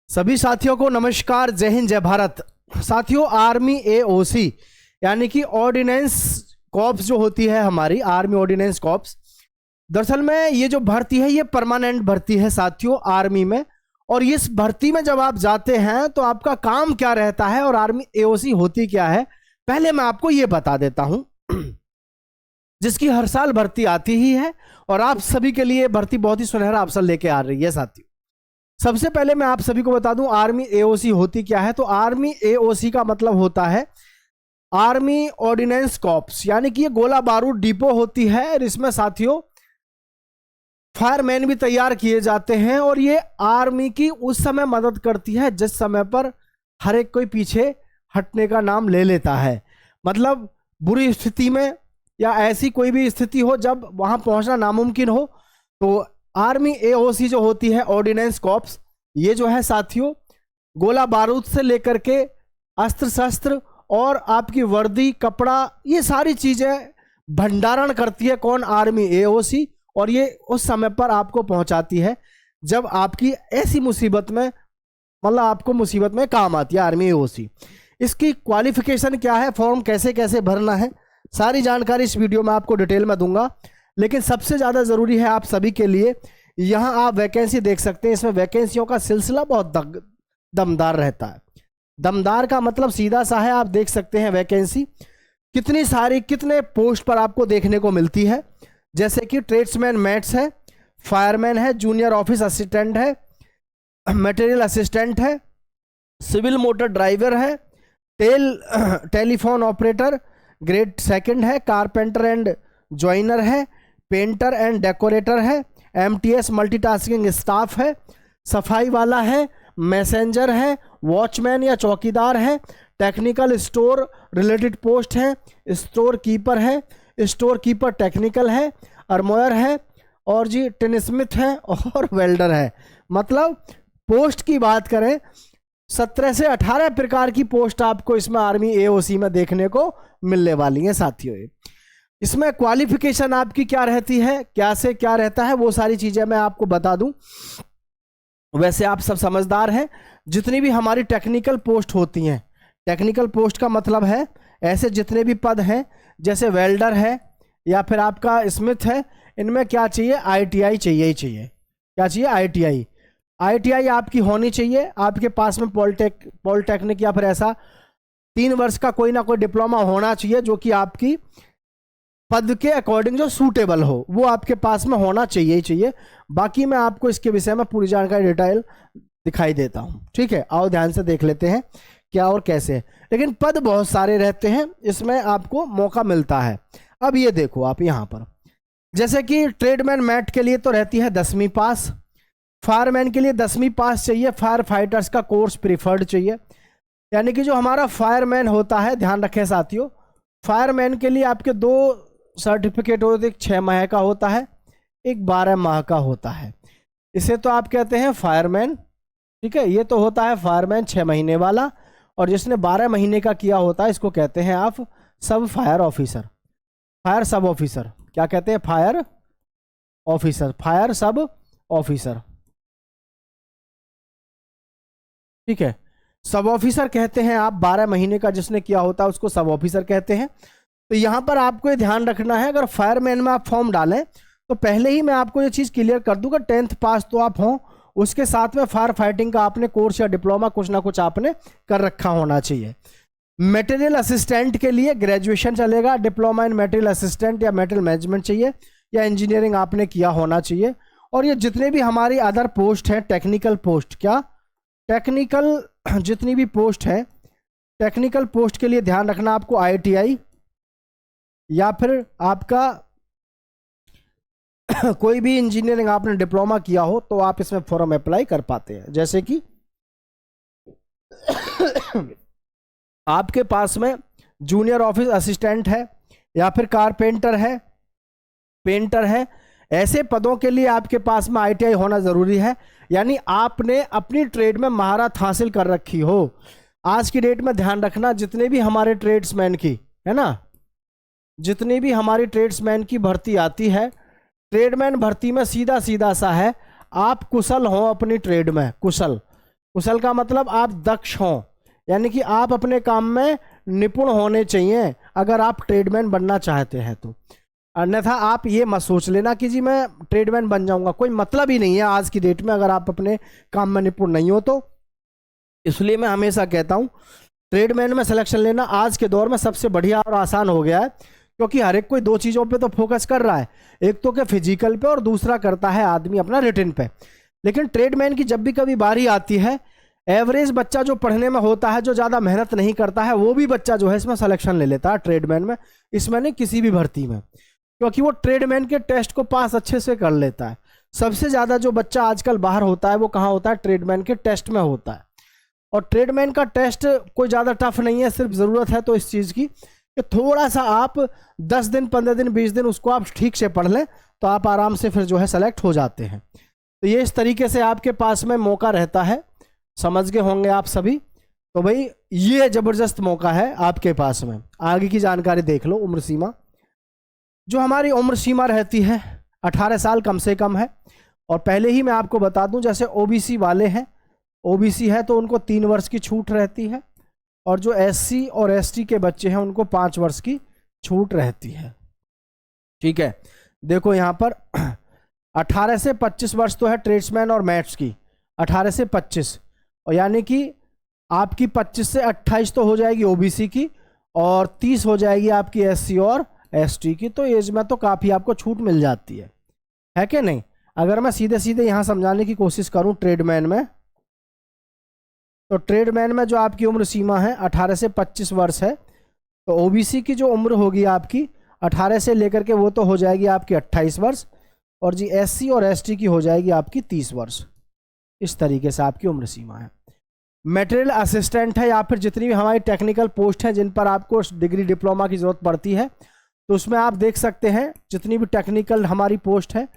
सभी साथियों को नमस्कार, जय हिंद, जय भारत। साथियों, आर्मी एओसी यानी कि ऑर्डिनेंस कॉर्प्स जो होती है हमारी आर्मी ऑर्डिनेंस कॉर्प्स, दरअसल में ये जो भर्ती है ये परमानेंट भर्ती है साथियों आर्मी में। और इस भर्ती में जब आप जाते हैं तो आपका काम क्या रहता है और आर्मी एओसी होती क्या है, पहले मैं आपको ये बता देता हूं, जिसकी हर साल भर्ती आती ही है और आप सभी के लिए भर्ती बहुत ही सुनहरा अवसर लेके आ रही है साथियों। सबसे पहले मैं आप सभी को बता दूं आर्मी एओसी होती क्या है। तो आर्मी एओसी का मतलब होता है आर्मी ऑर्डिनेंस कॉर्प्स, यानी कि ये गोला बारूद डिपो होती है और इसमें साथियों फायरमैन भी तैयार किए जाते हैं। और ये आर्मी की उस समय मदद करती है जिस समय पर हर एक कोई पीछे हटने का नाम ले लेता है, मतलब बुरी स्थिति में या ऐसी कोई भी स्थिति हो जब वहां पहुंचना नामुमकिन हो, तो आर्मी एओसी जो होती है ऑर्डिनेंस कॉर्प्स, ये जो है साथियों गोला बारूद से लेकर के अस्त्र शस्त्र और आपकी वर्दी कपड़ा, ये सारी चीजें भंडारण करती है कौन, आर्मी एओसी। और ये उस समय पर आपको पहुंचाती है जब आपकी ऐसी मुसीबत में, मतलब आपको मुसीबत में काम आती है आर्मी एओसी। इसकी क्वालिफिकेशन क्या है, फॉर्म कैसे कैसे भरना है, सारी जानकारी इस वीडियो में आपको डिटेल में दूंगा। लेकिन सबसे ज़्यादा ज़रूरी है आप सभी के लिए, यहाँ आप वैकेंसी देख सकते हैं। इसमें वैकेंसियों का सिलसिला बहुत दमदार रहता है। दमदार का मतलब सीधा सा है, आप देख सकते हैं वैकेंसी कितनी सारी, कितने पोस्ट पर आपको देखने को मिलती है। जैसे कि ट्रेड्समैन मैट्स है, फायरमैन है, जूनियर ऑफिस असिस्टेंट है, मटेरियल असिस्टेंट है, सिविल मोटर ड्राइवर है, टेलीफोन ऑपरेटर ग्रेड 2 है, कारपेंटर एंड जॉइनर है, पेंटर एंड डेकोरेटर है, एमटीएस मल्टीटास्किंग स्टाफ है, सफाई वाला है, मैसेंजर है, वॉचमैन या चौकीदार है, टेक्निकल स्टोर रिलेटेड पोस्ट है, स्टोर कीपर है, स्टोर कीपर टेक्निकल है, अरमोयर है, और जी टिनस्मिथ है और वेल्डर है। मतलब पोस्ट की बात करें 17 से 18 प्रकार की पोस्ट आपको इसमें आर्मी एओसी में देखने को मिलने वाली है साथियों। इसमें क्वालिफिकेशन आपकी क्या रहती है, क्या से क्या रहता है, वो सारी चीजें मैं आपको बता दूं। वैसे आप सब समझदार हैं, जितनी भी हमारी टेक्निकल पोस्ट होती हैं, टेक्निकल पोस्ट का मतलब है ऐसे जितने भी पद हैं, जैसे वेल्डर है या फिर आपका स्मिथ है, इनमें क्या चाहिए, आईटीआई चाहिए ही चाहिए। क्या चाहिए, आईटीआई। आईटीआई आपकी होनी चाहिए, आपके पास में पॉलिटेक्निक या फिर ऐसा 3 वर्ष का कोई ना कोई डिप्लोमा होना चाहिए जो कि आपकी पद के अकॉर्डिंग जो सूटेबल हो, वो आपके पास में होना चाहिए ही चाहिए। बाकी मैं आपको इसके विषय में पूरी जानकारी डिटेल दिखाई देता हूं, ठीक है। आओ ध्यान से देख लेते हैं क्या और कैसे। लेकिन पद बहुत सारे रहते हैं, इसमें आपको मौका मिलता है। अब ये देखो आप यहाँ पर, जैसे कि ट्रेडमैन मैट के लिए तो रहती है 10वीं पास, फायरमैन के लिए 10वीं पास चाहिए, फायर फाइटर्स का कोर्स प्रीफर्ड चाहिए। यानी कि जो हमारा फायरमैन होता है, ध्यान रखें साथियों, फायरमैन के लिए आपके 2 सर्टिफिकेट होते, एक 6 माह का होता है, एक 12 माह का होता है। इसे तो आप कहते हैं फायरमैन, ठीक है। ये तो होता है फायरमैन 6 महीने वाला, और जिसने 12 महीने का किया होता है इसको कहते हैं आप सब फायर ऑफिसर, फायर सब ऑफिसर। क्या कहते हैं, फायर ऑफिसर, फायर सब ऑफिसर, ठीक है। सब ऑफिसर कहते हैं आप, 12 महीने का जिसने किया होता है उसको सब ऑफिसर कहते हैं। तो यहां पर आपको ये ध्यान रखना है, अगर फायरमैन में आप फॉर्म डालें तो पहले ही मैं आपको ये चीज क्लियर कर दूंगा, 10th पास तो आप हों, उसके साथ में फायर फाइटिंग का आपने कोर्स या डिप्लोमा कुछ ना कुछ आपने कर रखा होना चाहिए। मटेरियल असिस्टेंट के लिए ग्रेजुएशन चलेगा, डिप्लोमा इन मटेरियल असिस्टेंट या मटेरियल मैनेजमेंट चाहिए, या इंजीनियरिंग आपने किया होना चाहिए। और ये जितने भी हमारी अदर पोस्ट हैं, टेक्निकल पोस्ट, क्या टेक्निकल जितनी भी पोस्ट है, टेक्निकल पोस्ट के लिए ध्यान रखना आपको आईटीआई या फिर आपका कोई भी इंजीनियरिंग आपने डिप्लोमा किया हो तो आप इसमें फॉर्म अप्लाई कर पाते हैं। जैसे कि आपके पास में जूनियर ऑफिस असिस्टेंट है या फिर कारपेंटर है, पेंटर है, ऐसे पदों के लिए आपके पास में आईटीआई होना जरूरी है। यानी आपने अपनी ट्रेड में महारत हासिल कर रखी हो। आज की डेट में ध्यान रखना, जितने भी हमारे ट्रेड्समैन की है ना, जितनी भी हमारी ट्रेड्समैन की भर्ती आती है, ट्रेडमैन भर्ती में सीधा सीधा सा है, आप कुशल हो अपनी ट्रेड में, कुशल कुशल का मतलब आप दक्ष हों, यानी कि आप अपने काम में निपुण होने चाहिए अगर आप ट्रेडमैन बनना चाहते हैं तो। अन्यथा आप ये मत सोच लेना कि जी मैं ट्रेडमैन बन जाऊंगा, कोई मतलब ही नहीं है आज की डेट में अगर आप अपने काम में निपुण नहीं हो तो। इसलिए मैं हमेशा कहता हूँ ट्रेडमैन में सिलेक्शन लेना आज के दौर में सबसे बढ़िया और आसान हो गया है, क्योंकि हर एक कोई दो चीज़ों पे तो फोकस कर रहा है, एक तो क्या फिजिकल पे और दूसरा करता है आदमी अपना रिटन पे। लेकिन ट्रेडमैन की जब भी कभी बारी आती है, एवरेज बच्चा जो पढ़ने में होता है, जो ज़्यादा मेहनत नहीं करता है, वो भी बच्चा जो है इसमें सिलेक्शन ले लेता है ट्रेडमैन में, इसमें नहीं किसी भी भर्ती में, क्योंकि वो ट्रेडमैन के टेस्ट को पास अच्छे से कर लेता है। सबसे ज़्यादा जो बच्चा आजकल बाहर होता है वो कहाँ होता है, ट्रेडमैन के टेस्ट में होता है। और ट्रेडमैन का टेस्ट कोई ज़्यादा टफ नहीं है, सिर्फ ज़रूरत है तो इस चीज़ की कि थोड़ा सा आप 10 दिन 15 दिन 20 दिन उसको आप ठीक से पढ़ लें तो आप आराम से फिर जो है सेलेक्ट हो जाते हैं। तो ये इस तरीके से आपके पास में मौका रहता है, समझ गए होंगे आप सभी। तो भाई ये ज़बरदस्त मौका है आपके पास में। आगे की जानकारी देख लो। उम्र सीमा, जो हमारी उम्र सीमा रहती है 18 साल कम से कम है। और पहले ही मैं आपको बता दूं, जैसे ओबीसी वाले हैं, ओबीसी है तो उनको 3 वर्ष की छूट रहती है, और जो एससी और एसटी के बच्चे हैं उनको 5 वर्ष की छूट रहती है। ठीक है, देखो यहाँ पर 18 से 25 वर्ष तो है ट्रेड्समैन और मैट्स की, 18 से 25, और यानी कि आपकी 25 से 28 तो हो जाएगी ओबीसी की, और 30 हो जाएगी आपकी एससी और एसटी की। तो एज में तो काफ़ी आपको छूट मिल जाती है कि नहीं। अगर मैं सीधे सीधे यहाँ समझाने की कोशिश करूँ ट्रेडमैन में, तो ट्रेडमैन में जो आपकी उम्र सीमा है 18 से 25 वर्ष है, तो ओबीसी की जो उम्र होगी आपकी 18 से लेकर के वो तो हो जाएगी आपकी 28 वर्ष, और जी एससी और एसटी की हो जाएगी आपकी 30 वर्ष। इस तरीके से आपकी उम्र सीमा है। मटेरियल असिस्टेंट है, या फिर जितनी भी हमारी टेक्निकल पोस्ट हैं जिन पर आपको डिग्री डिप्लोमा की ज़रूरत पड़ती है, तो उसमें आप देख सकते हैं जितनी भी टेक्निकल हमारी पोस्ट है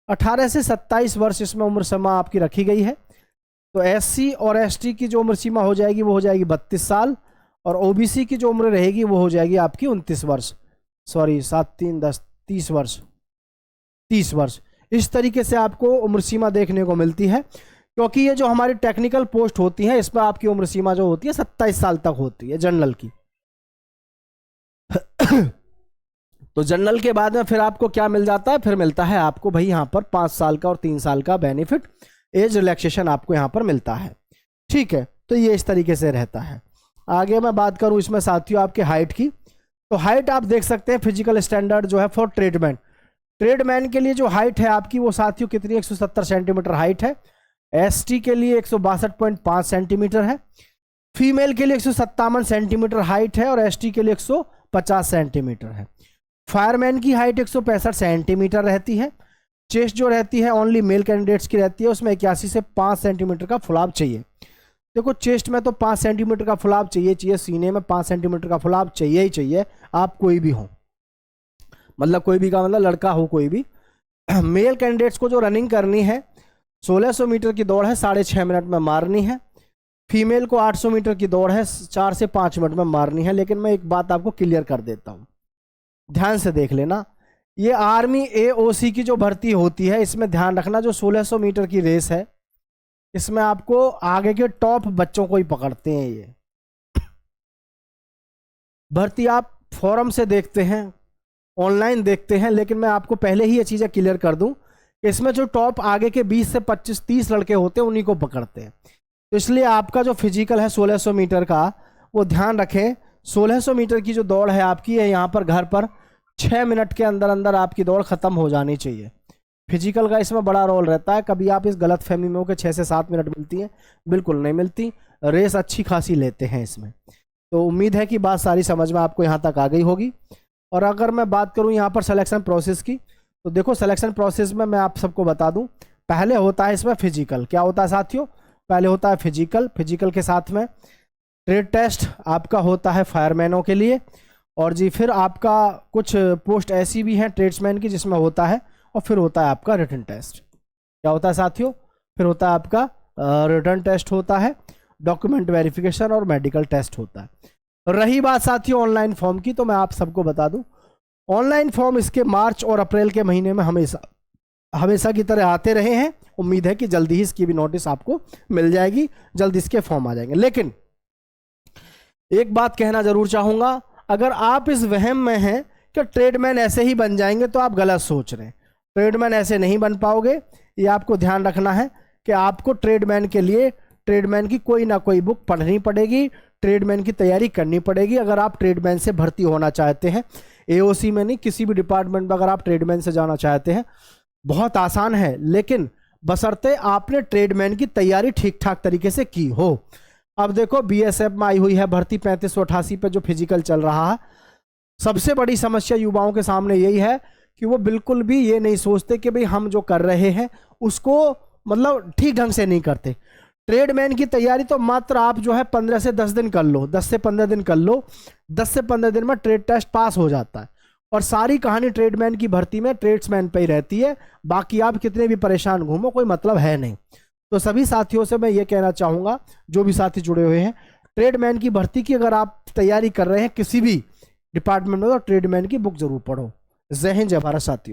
18 से 27 वर्ष इसमें उम्र सीमा आपकी रखी गई है। तो एससी और एसटी की जो उम्र सीमा हो जाएगी वो हो जाएगी 32 साल, और ओबीसी की जो उम्र रहेगी वो हो जाएगी आपकी 29 वर्ष, सॉरी 7 3 10 30 वर्ष, 30 वर्ष। इस तरीके से आपको उम्र सीमा देखने को मिलती है, क्योंकि ये जो हमारी टेक्निकल पोस्ट होती है इसमें आपकी उम्र सीमा जो होती है 27 साल तक होती है जनरल की। तो जनरल के बाद में फिर आपको क्या मिल जाता है, फिर मिलता है आपको भाई यहाँ पर 5 साल का और 3 साल का बेनिफिट, एज रिलैक्सेशन आपको यहाँ पर मिलता है। ठीक है, तो ये इस तरीके से रहता है। आगे मैं बात करूँ इसमें साथियों आपके हाइट की, तो हाइट आप देख सकते हैं फिजिकल स्टैंडर्ड जो है फॉर ट्रेडमैन, ट्रेडमैन के लिए जो हाइट है आपकी वो साथियों कितनी 170 सेंटीमीटर हाइट है। एसटी के लिए 162.5 सेंटीमीटर है, फीमेल के लिए 157 सेंटीमीटर हाइट है, और एसटी के लिए 150 सेंटीमीटर है। फायरमैन की हाइट 165 सेंटीमीटर रहती है। चेस्ट जो रहती है ओनली मेल कैंडिडेट्स की रहती है, उसमें 81 से 5 सेंटीमीटर का फुलाव चाहिए। देखो चेस्ट में तो 5 सेंटीमीटर का फुलाव चाहिए, सीने में 5 सेंटीमीटर का फुलाव चाहिए ही चाहिए, आप कोई भी हो, मतलब कोई भी का मतलब लड़का हो कोई भी। मेल कैंडिडेट्स को जो रनिंग करनी है 1600 मीटर की दौड़ है 6.5 मिनट में मारनी है। फीमेल को 800 मीटर की दौड़ है 4 से 5 मिनट में मारनी है। लेकिन मैं एक बात आपको क्लियर कर देता हूँ, ध्यान से देख लेना, ये आर्मी एओसी की जो भर्ती होती है इसमें ध्यान रखना, जो 1600 मीटर की रेस है इसमें आपको आगे के टॉप बच्चों को ही पकड़ते हैं। ये भर्ती आप फोरम से देखते हैं, ऑनलाइन देखते हैं, लेकिन मैं आपको पहले ही ये चीज़ें क्लियर कर दूं कि इसमें जो टॉप आगे के 20 से 25 30 लड़के होते हैं उन्हीं को पकड़ते हैं। तो इसलिए आपका जो फिजिकल है 1600 मीटर का, वो ध्यान रखें 1600 मीटर की जो दौड़ है आपकी है यहाँ पर घर पर 6 मिनट के अंदर अंदर आपकी दौड़ खत्म हो जानी चाहिए। फिजिकल का इसमें बड़ा रोल रहता है। कभी आप इस गलत फहमी में हो कि 6 से 7 मिनट मिलती है, बिल्कुल नहीं मिलती, रेस अच्छी खासी लेते हैं इसमें। तो उम्मीद है कि बात सारी समझ में आपको यहाँ तक आ गई होगी। और अगर मैं बात करूँ यहाँ पर सिलेक्शन प्रोसेस की, तो देखो सिलेक्शन प्रोसेस में मैं आप सबको बता दूँ, पहले होता है इसमें फिजिकल। क्या होता है साथियों, पहले होता है फिजिकल, फिजिकल के साथ में ट्रेड टेस्ट आपका होता है फायरमैनों के लिए, और जी फिर आपका कुछ पोस्ट ऐसी भी हैं ट्रेड्समैन की जिसमें होता है, और फिर होता है आपका रिटन टेस्ट। क्या होता है साथियों, फिर होता है आपका रिटन टेस्ट होता है, डॉक्यूमेंट वेरिफिकेशन और मेडिकल टेस्ट होता है। रही बात साथियों ऑनलाइन फॉर्म की, तो मैं आप सबको बता दूं ऑनलाइन फॉर्म इसके मार्च और अप्रैल के महीने में हमेशा हमेशा की तरह आते रहे हैं। उम्मीद है कि जल्दी ही इसकी भी नोटिस आपको मिल जाएगी, जल्द इसके फॉर्म आ जाएंगे। लेकिन एक बात कहना जरूर चाहूंगा, अगर आप इस वहम में हैं कि ट्रेडमैन ऐसे ही बन जाएंगे तो आप गलत सोच रहे हैं। ट्रेडमैन ऐसे नहीं बन पाओगे, ये आपको ध्यान रखना है कि आपको ट्रेडमैन के लिए ट्रेडमैन की कोई ना कोई बुक पढ़नी पड़ेगी, ट्रेडमैन की तैयारी करनी पड़ेगी अगर आप ट्रेडमैन से भर्ती होना चाहते हैं। एओसी में नहीं, किसी भी डिपार्टमेंट में अगर आप ट्रेडमैन से जाना चाहते हैं, बहुत आसान है, लेकिन बशर्ते आपने ट्रेडमैन की तैयारी ठीक ठाक तरीके से की हो। अब देखो बीएसएफ में आई हुई है भर्ती 3588 पे जो फिजिकल चल रहा है। सबसे बड़ी समस्या युवाओं के सामने यही है कि वो बिल्कुल भी ये नहीं सोचते कि भाई हम जो कर रहे हैं उसको मतलब ठीक ढंग से नहीं करते। ट्रेडमैन की तैयारी तो मात्र आप जो है 15 से 10 दिन कर लो, 10 से 15 दिन कर लो, 10 से 15 दिन में ट्रेड टेस्ट पास हो जाता है। और सारी कहानी ट्रेडमैन की भर्ती में ट्रेड्समैन पे ही रहती है, बाकी आप कितने भी परेशान घूमो कोई मतलब है नहीं। तो सभी साथियों से मैं ये कहना चाहूँगा, जो भी साथी जुड़े हुए हैं, ट्रेडमैन की भर्ती की अगर आप तैयारी कर रहे हैं किसी भी डिपार्टमेंट में, तो ट्रेडमैन की बुक जरूर पढ़ो। जय हिंद, जय भारत साथियों।